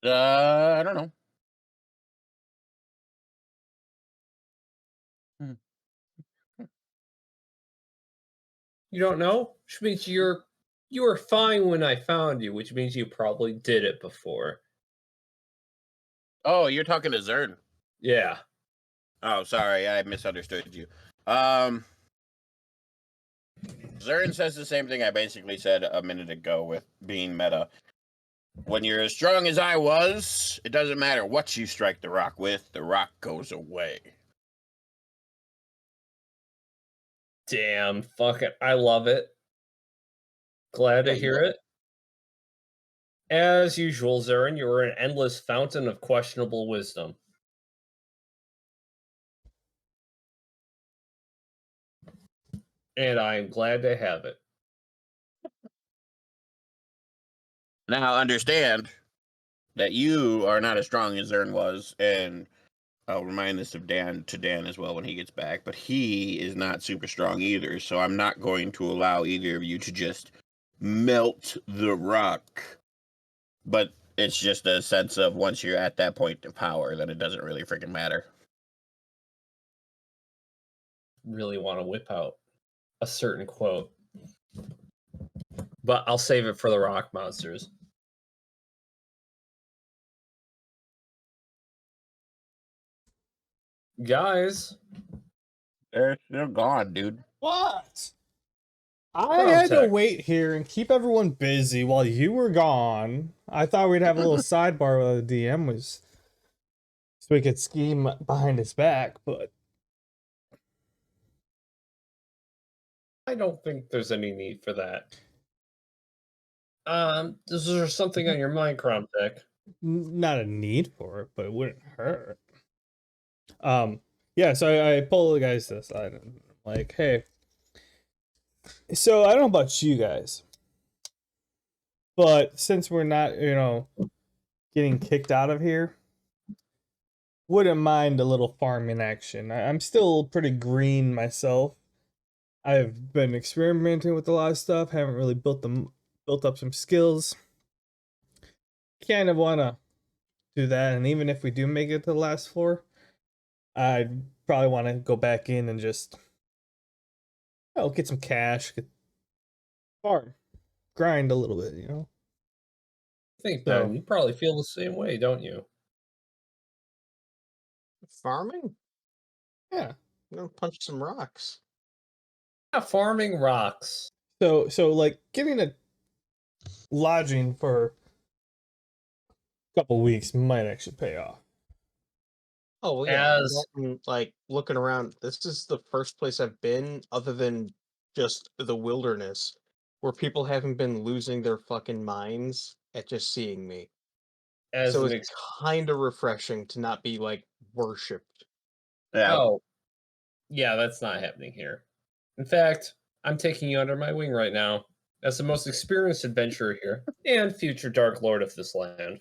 I don't know. You don't know? Which means you were fine when I found you, which means you probably did it before. Oh, you're talking to Zern. Yeah. Oh, sorry, I misunderstood you. Zern says the same thing I basically said a minute ago with being meta. When you're as strong as I was, it doesn't matter what you strike the rock with, the rock goes away. Damn, fuck it. I love it. Glad to Yeah, you hear love it. As usual, Zern, you are an endless fountain of questionable wisdom. And I am glad to have it. Now understand that you are not as strong as Zern was, and I'll remind this of Dan as well when he gets back, but he is not super strong either, so I'm not going to allow either of you to just melt the rock. But it's just a sense of once you're at that point of power, then it doesn't really freaking matter. Really want to whip out a certain quote. But I'll save it for the rock monsters. Guys, They're gone, dude. What? I had to Kromteck. wait here and keep everyone busy while you were gone. I thought we'd have a little sidebar while the DM was, so we could scheme behind his back, but I don't think there's any need for that. Is there something on your mind, Kromteck? not a need for it, but it wouldn't hurt. Yeah, so I pull the guys to the side and I'm like, hey, so I don't know about you guys, but since we're not, getting kicked out of here, wouldn't mind a little farming action. I'm still pretty green myself. I've been experimenting with a lot of stuff, haven't really built up some skills. Kind of want to do that, and even if we do make it to the last floor, I'd probably want to go back in and just get some cash, farm, grind a little bit, I think, So- Ben, you probably feel the same way, don't you? Farming? Yeah. I'm gonna punch some rocks. Yeah, farming rocks. So like getting lodging for a couple weeks might actually pay off. Oh well, yeah. As Like looking around, this is the first place I've been, other than just the wilderness, where people haven't been losing their fucking minds at just seeing me. as So an it's kind of refreshing to not be like worshipped. Yeah. oh, yeah, that's not happening here. In fact, I'm taking you under my wing right now as the most experienced adventurer here and future Dark Lord of this land.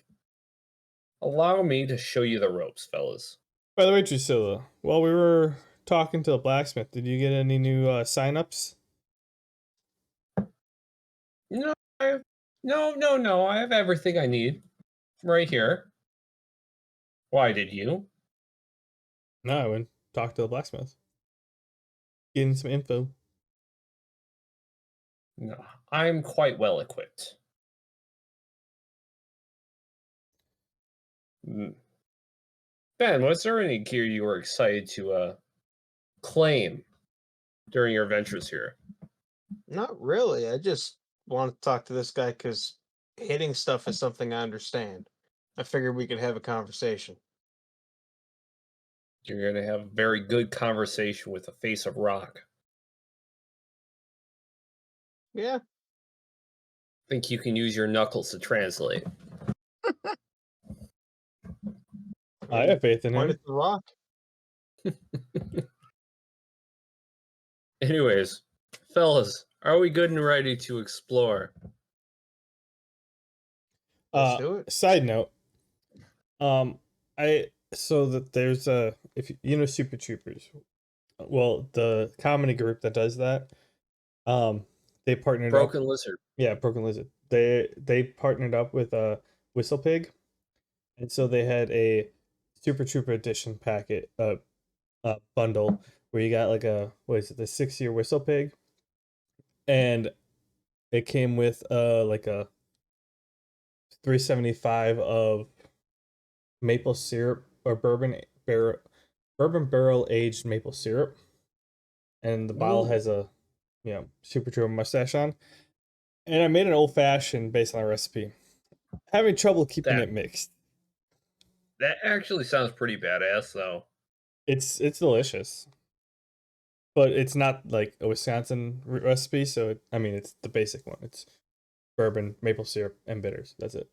Allow me to show you the ropes, fellas. By the way, Drusilla, while we were talking to the blacksmith, did you get any new sign-ups? No, no. I have everything I need right here. Why did you? No, I went talk to the blacksmith. Getting some info. No, I'm quite well equipped. Mm. Ben, was there any gear you were excited to claim during your adventures here? Not really. I just want to talk to this guy because hitting stuff is something I understand. I figured we could have a conversation. You're going to have a very good conversation with a face of rock. Yeah. Think you can use your knuckles to translate. I have faith in Point him. at the rock. Anyways, fellas, are we good and ready to explore? Let's do it. Side note, I so that there's a if you know Super Troopers, well, the comedy group that does that, they partnered up. Broken Lizard. Yeah, Broken Lizard. They partnered up with Whistle Pig, and so they had a Super Trooper edition packet, bundle where you got like a what is it, the 6-year Whistle Pig, and it came with like a 375 of maple syrup or bourbon barrel aged maple syrup, and the bottle Ooh. has a Super Trooper mustache on. And I made an old fashioned based on the recipe. Having trouble keeping That- it mixed. That actually sounds pretty badass, though. It's delicious, but it's not like a Wisconsin recipe. So it's the basic one. It's bourbon, maple syrup, and bitters. That's it.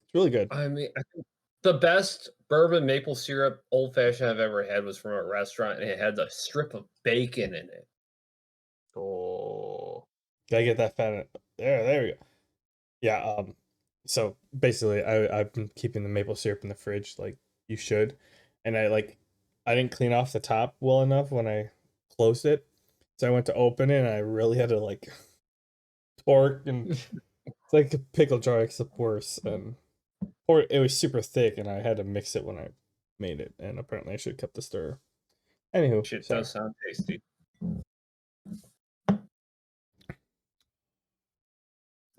It's really good. I mean, I think the best bourbon maple syrup old fashioned I've ever had was from a restaurant, and it had a strip of bacon in it. Oh. Gotta get that fat. There we go. Yeah. So basically, I've been keeping the maple syrup in the fridge like you should, and I didn't clean off the top well enough when I closed it, so I went to open it and I really had to like torque, and it's like a pickle jar except worse. And it was super thick, and I had to mix it when I made it, and apparently I should have kept the stir. Anywho, Shit sorry. does sound tasty.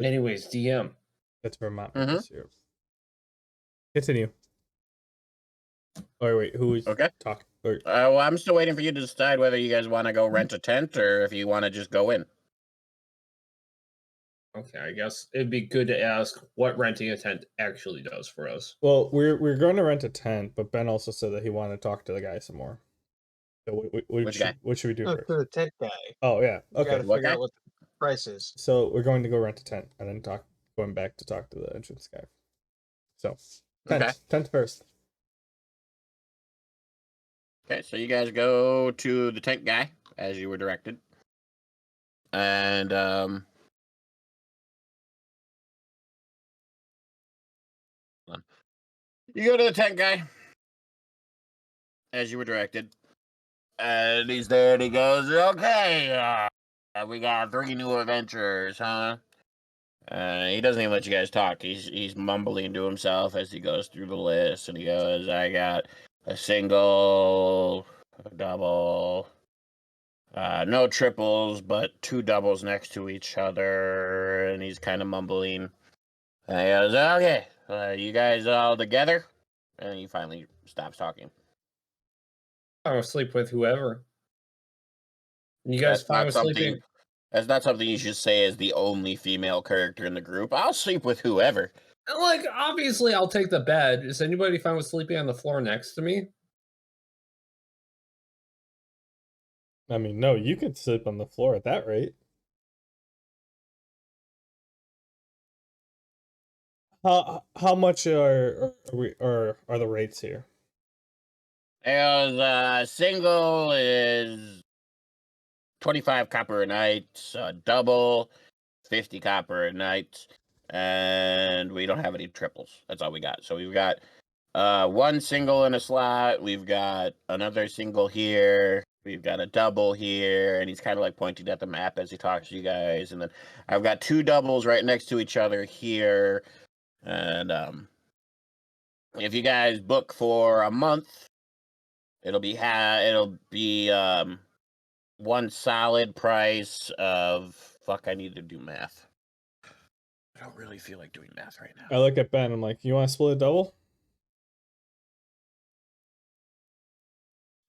Anyways, DM. That's Vermont maple syrup. Continue. Oh wait, who was Okay. talking? Or Well, I'm still waiting for you to decide whether you guys want to go rent a tent or if you want to just go in. Okay, I guess it'd be good to ask what renting a tent actually does for us. well, we're going to rent a tent, but Ben also said that he wanted to talk to the guy some more. So Which guy? what should we do Oh, first? to the tent guy. Oh yeah, We okay. gotta What figure guy? out what the price is. So we're going to go rent a tent and then going back to talk to the entrance guy. So tent first. Okay, so you guys go to the tent guy as you were directed. And you go to the tent guy as you were directed. And he's there and he goes, okay, we got 3 new adventurers, huh? He doesn't even let you guys talk. He's mumbling to himself as he goes through the list, and he goes, I got a single, a double, no triples, but 2 doubles next to each other, and he's kind of mumbling. And he goes, okay, you guys all together? And he finally stops talking. I'll sleep with whoever. You guys That's not fine with sleeping? something. That's not something you should say as the only female character in the group. I'll sleep with whoever. And, like, obviously, I'll take the bed. Is anybody fine with sleeping on the floor next to me? I mean, no, you could sleep on the floor at that rate. How much are the rates here? As single is 25 copper a night, double 50 copper a night, and we don't have any triples. That's all we got. So we've got one single in a slot, we've got another single here, we've got a double here, and he's kind of like pointing at the map as he talks to you guys, and then I've got two doubles right next to each other here, and if you guys book for a month, it'll be one solid price of fuck. I need to do math. I don't really feel like doing math right now. I look at Ben. I'm like, you want to split a double?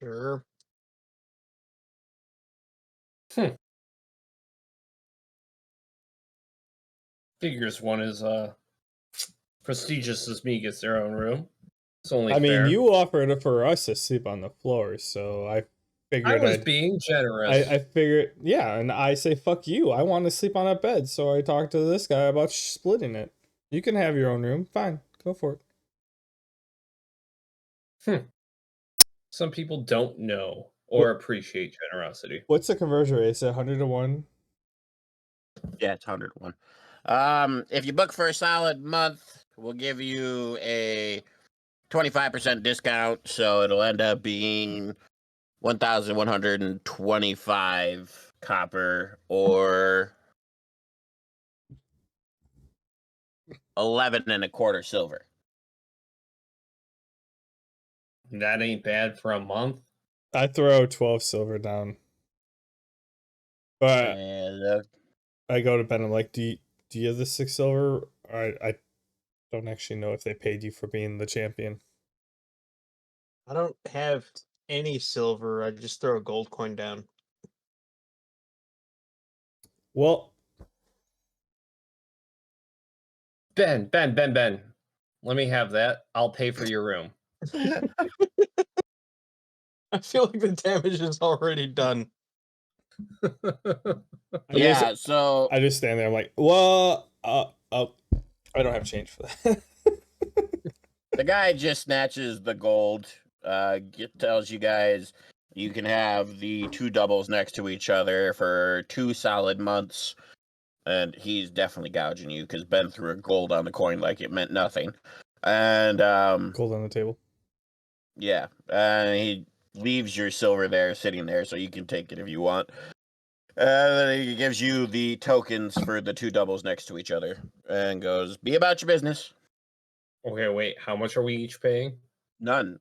Sure. Figures one is prestigious as me gets their own room. It's only I mean, fair. you offered for us to sleep on the floor, so I figured I was being generous. I figured, yeah, and I say fuck you. I want to sleep on a bed, so I talked to this guy about splitting it. You can have your own room. Fine, go for it. Some people don't know or appreciate generosity. What's the conversion rate? Is it 100 to 1? Yeah, it's 100 to 1. If you book for a solid month, we'll give you a 25% discount, so it'll end up being 1,125 copper or 11 and a quarter silver. That ain't bad for a month. I throw 12 silver down. But And I go to Ben. I'm like, do you have the 6 silver? I don't actually know if they paid you for being the champion. I don't have any silver. I just throw a gold coin down. Well, Ben. Let me have that. I'll pay for your room. I feel like the damage is already done. yeah, so I just stand there. I'm like, well, I don't have change for that. the guy just snatches the gold, tells you guys you can have the two doubles next to each other for 2 solid months, and he's definitely gouging you because Ben threw a gold on the coin like it meant nothing. And Gold on the table. yeah, and he leaves your silver there sitting there so you can take it if you want. And then he gives you the tokens for the two doubles next to each other and goes, be about your business. Okay, wait. How much are we each paying? None.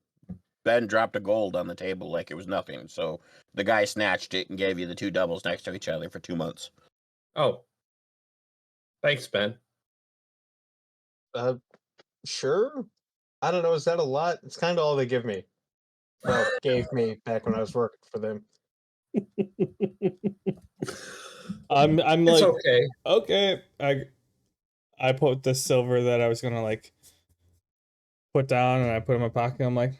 Ben dropped a gold on the table like it was nothing, so the guy snatched it and gave you the two doubles next to each other for 2 months. Oh. Thanks, Ben. Sure. I don't know. Is that a lot? It's kind of all they give me. Well, gave me back when I was working for them. I'm It's like, okay. okay. I put the silver that I was gonna like put down, and I put it in my pocket. I'm like,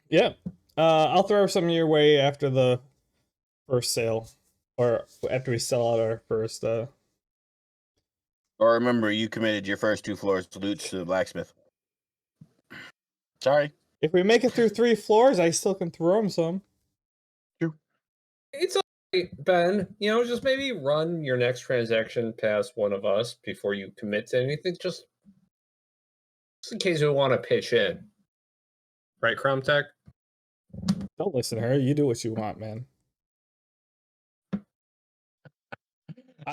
yeah, I'll throw some your way after the first sale, or after we sell out our first. Or remember, you committed your first 2 floors to loot to the blacksmith. Sorry. If we make it through 3 floors, I still can throw them some. It's okay, Ben. You know, just maybe run your next transaction past one of us before you commit to anything. Just in case you want to pitch in. Right, Kromteck? Don't listen to her. You do what you want, man.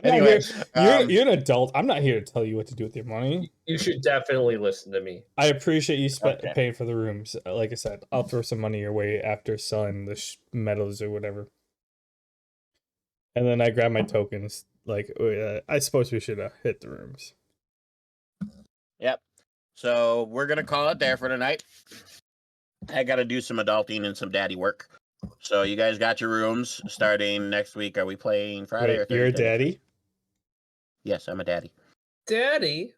Anyway, you're an adult. I'm not here to tell you what to do with your money. You should definitely listen to me. I appreciate you Okay. paying for the rooms. Like I said, I'll throw some money your way after selling the metals or whatever. And then I grab my tokens. Like, I suppose we should hit the rooms. Yep. So we're going to call it there for tonight. I got to do some adulting and some daddy work. So you guys got your rooms starting next week. Are we playing Friday or Wait, Thursday? you're a daddy? Yes, I'm a daddy. Daddy?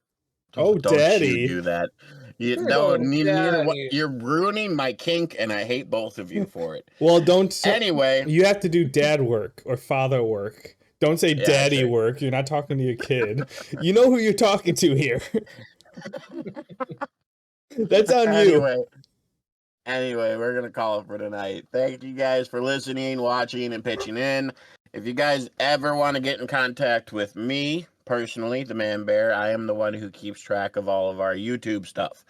Oh, Don't daddy. you do that. You Oh, don't. daddy. You're ruining my kink, and I hate both of you for it. Well, don't. Anyway, You have to do dad work or father work. Don't say Yeah, daddy sure. work. You're not talking to your kid. You know who you're talking to here. That's on you. Anyway, we're gonna call it for tonight. Thank you guys for listening, watching, and pitching in. If you guys ever want to get in contact with me personally, the Man Bear, I am the one who keeps track of all of our YouTube stuff.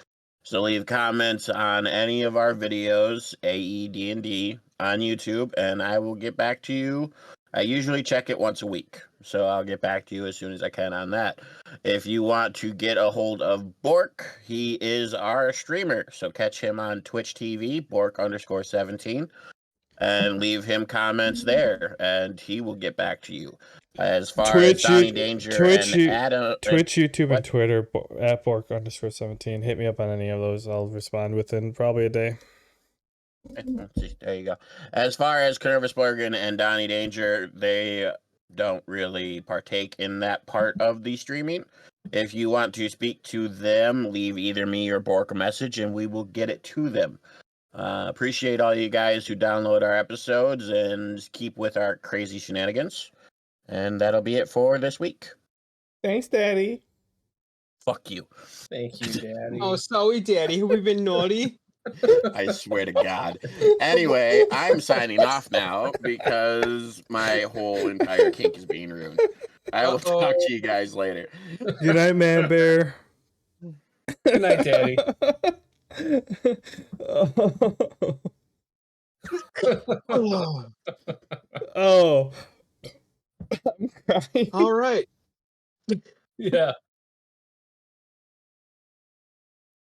So leave comments on any of our videos, AED&D, on YouTube, and I will get back to you. I usually check it once a week, so I'll get back to you as soon as I can on that. If you want to get a hold of Bork, he is our streamer, so catch him on Twitch TV, Bork_17, and leave him comments there, and he will get back to you. As far as Donnie Danger and Adam... Twitch, YouTube, What? and Twitter at Bork_17. Hit me up on any of those. I'll respond within probably a day. There you go. As far as Nervous Bergen and Donnie Danger, they don't really partake in that part of the streaming. If you want to speak to them, leave either me or Bork a message, and we will get it to them. Appreciate all you guys who download our episodes and keep with our crazy shenanigans. And that'll be it for this week. Thanks, Daddy. Fuck you. Thank you, Daddy. Oh, sorry, Daddy. Have we been naughty? I swear to God. Anyway, I'm signing off now because my whole entire kink is being ruined. I will talk to you guys later. Good night, Man Bear. Good night, Daddy. Oh. I'm crying. All right. Yeah.